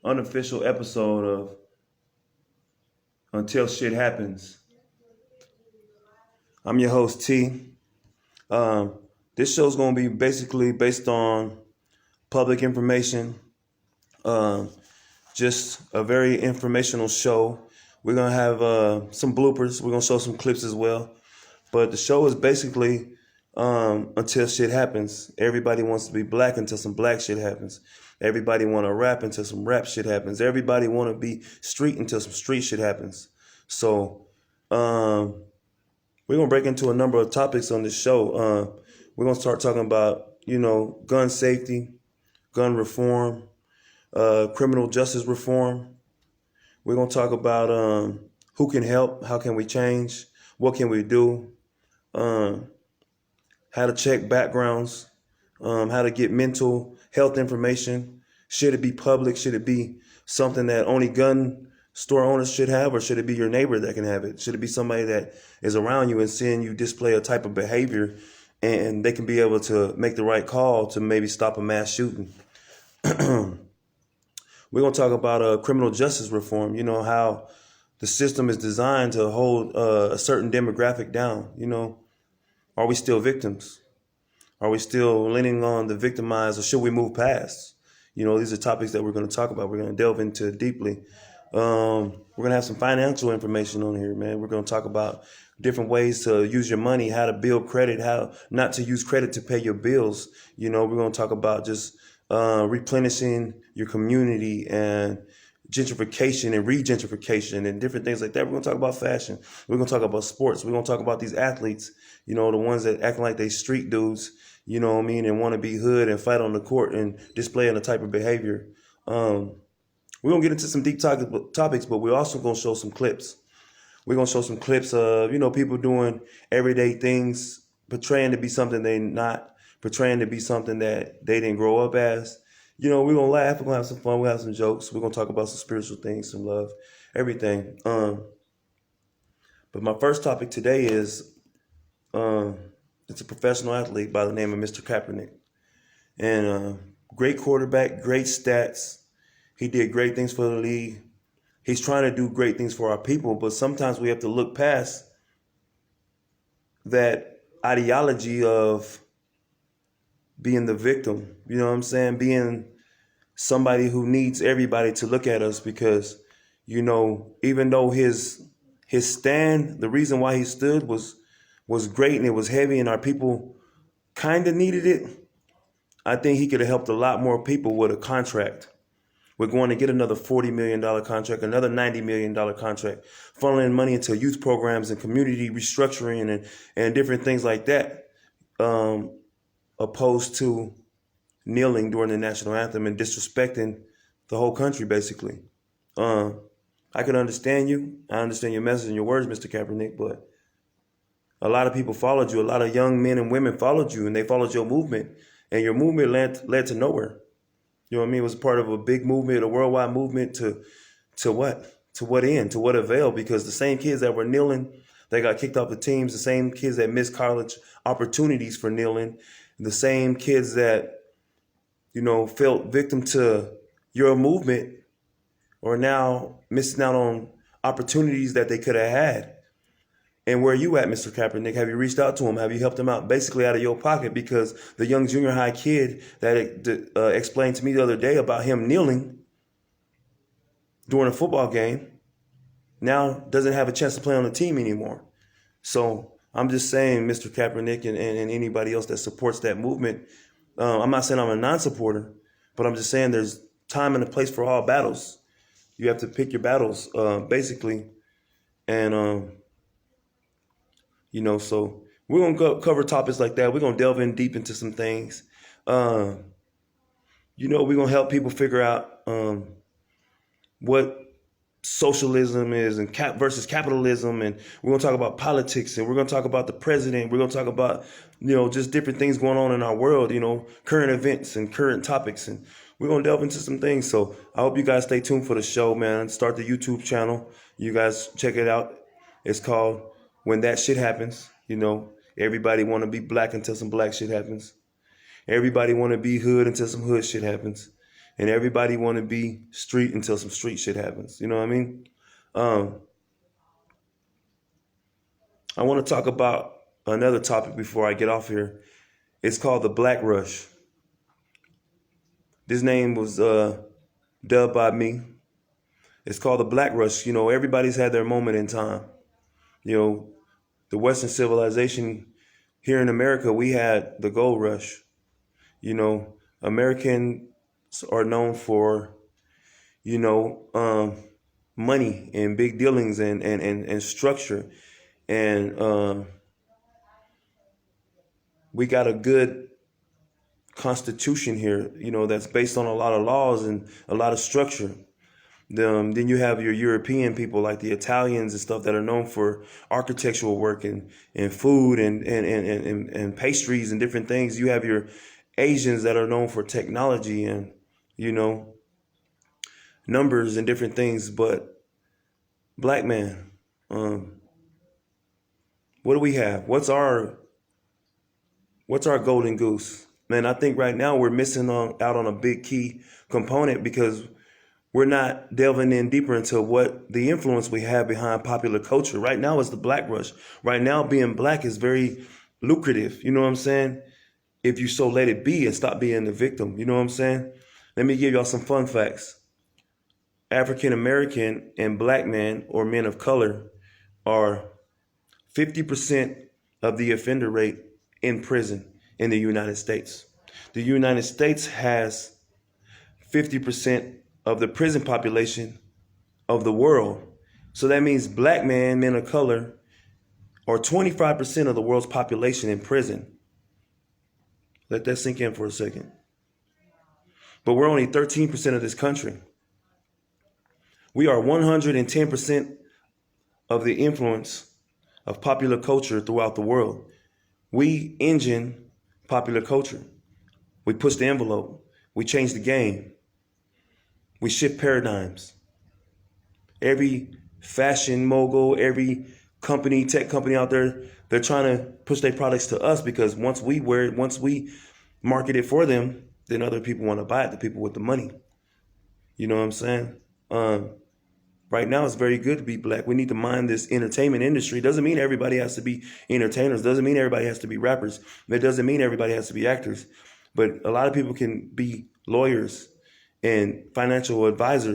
unofficial episode of Until Shit Happens. I'm your host, T. Um, this show's going to be basically based on public information, um, just a very informational show. We're going to have some bloopers. We're going to show some clips as well. But the show is basically until shit happens. Everybody wants to be black until some black shit happens. Everybody want to rap until some rap shit happens. Everybody want to be street until some street shit happens. So we're going to break into a number of topics on this show. We're going to start talking about, gun safety, gun reform, criminal justice reform. We're going to talk about who can help, how can we change, what can we do, how to check backgrounds, how to get mental health information. Should it be public? Should it be something that only gun store owners should have, or should it be your neighbor that can have it? Should it be somebody that is around you and seeing you display a type of behavior and they can be able to make the right call to maybe stop a mass shooting? We're going to talk about criminal justice reform, how the system is designed to hold a certain demographic down. Are we still victims? Are we still leaning on the victimized, or should we move past? These are topics that we're going to talk about. We're going to delve into deeply. We're going to have some financial information on here, man. We're going to talk about different ways to use your money, how to build credit, how not to use credit to pay your bills. We're going to talk about just replenishing your community and gentrification and regentrification and different things like that. We're going to talk about fashion. We're going to talk about sports. We're going to talk about these athletes, the ones that acting like they street dudes, and want to be hood and fight on the court and displaying a type of behavior. We're going to get into some deep topics, but we're also going to show some clips. We're going to show some clips of, people doing everyday things, portraying to be something they not, portraying to be something that they didn't grow up as. We're going to laugh, we're going to have some fun, we'll have some jokes, we're going to talk about some spiritual things, some love, everything. But my first topic today is, it's a professional athlete by the name of Mr. Kaepernick. And great quarterback, great stats. He did great things for the league. He's trying to do great things for our people, but sometimes we have to look past that ideology of being the victim, being somebody who needs everybody to look at us because, even though his stand, the reason why he stood was great and it was heavy and our people kind of needed it, I think he could have helped a lot more people with a contract. We're going to get another $40 million contract, another $90 million contract, funneling money into youth programs and community restructuring and different things like that, opposed to kneeling during the national anthem and disrespecting the whole country, basically. I can understand you. I understand your message and your words, Mr. Kaepernick, but a lot of people followed you. A lot of young men and women followed you, and they followed your movement, and your movement led to nowhere. You know what I mean? It was part of a big movement, a worldwide movement to what? To what end? To what avail? Because the same kids that were kneeling, they got kicked off the teams, the same kids that missed college opportunities for kneeling, the same kids that, felt victim to your movement are now missing out on opportunities that they could have had. And where are you at, Mr. Kaepernick? Have you reached out to him? Have you helped him out basically out of your pocket? Because the young junior high kid that explained to me the other day about him kneeling during a football game now doesn't have a chance to play on the team anymore. So I'm just saying, Mr. Kaepernick and anybody else that supports that movement, I'm not saying I'm a non-supporter, but I'm just saying there's time and a place for all battles. You have to pick your battles, basically. And, so we're going to cover topics like that. We're going to delve in deep into some things. We're going to help people figure out what socialism is and versus capitalism. And we're going to talk about politics, and we're going to talk about the president. We're going to talk about, just different things going on in our world, current events and current topics. And we're going to delve into some things. So I hope you guys stay tuned for the show, man. Start the YouTube channel. You guys check it out. It's called When That Shit Happens. Everybody want to be black until some black shit happens. Everybody want to be hood until some hood shit happens. and everybody want to be street until some street shit happens. You know what I mean? Um, I want to talk about another topic before I get off here. It's called the Black Rush. This name was dubbed by me. It's called the Black Rush. You know, everybody's had their moment in time. You know, the Western civilization here in America, we had the gold rush. You know, Americans are known for, you know, money and big dealings and structure. And we got a good constitution here, you know, that's based on a lot of laws and a lot of structure. Then you have your European people like the Italians and stuff that are known for architectural work and food and pastries and different things. You have your Asians that are known for technology and, you know, numbers and different things. But black man, what do we have? What's our golden goose? Man, I think right now we're missing out on a big key component because we're not delving in deeper into what the influence we have behind popular culture. Right now is the black rush. Right now being black is very lucrative. You know what I'm saying? If you so let it be and stop being the victim. You know what I'm saying? Let me give y'all some fun facts. African American and black men or men of color are 50% of the offender rate in prison in the United States. The United States has 50% of the prison population of the world. So that means black men of color, are 25% of the world's population in prison. Let that sink in for a second. But we're only 13% of this country. We are 110% of the influence of popular culture throughout the world. We engine popular culture. We push the envelope. We change the game. We shift paradigms. Every fashion mogul, every company, tech company out there, they're trying to push their products to us because once we wear it, once we market it for them, then other people want to buy it, the people with the money. You know what I'm saying? Right now, it's very good to be black. We need to mind this entertainment industry. Doesn't mean everybody has to be entertainers. Doesn't mean everybody has to be rappers. It doesn't mean everybody has to be actors. But a lot of people can be lawyers and financial advisors.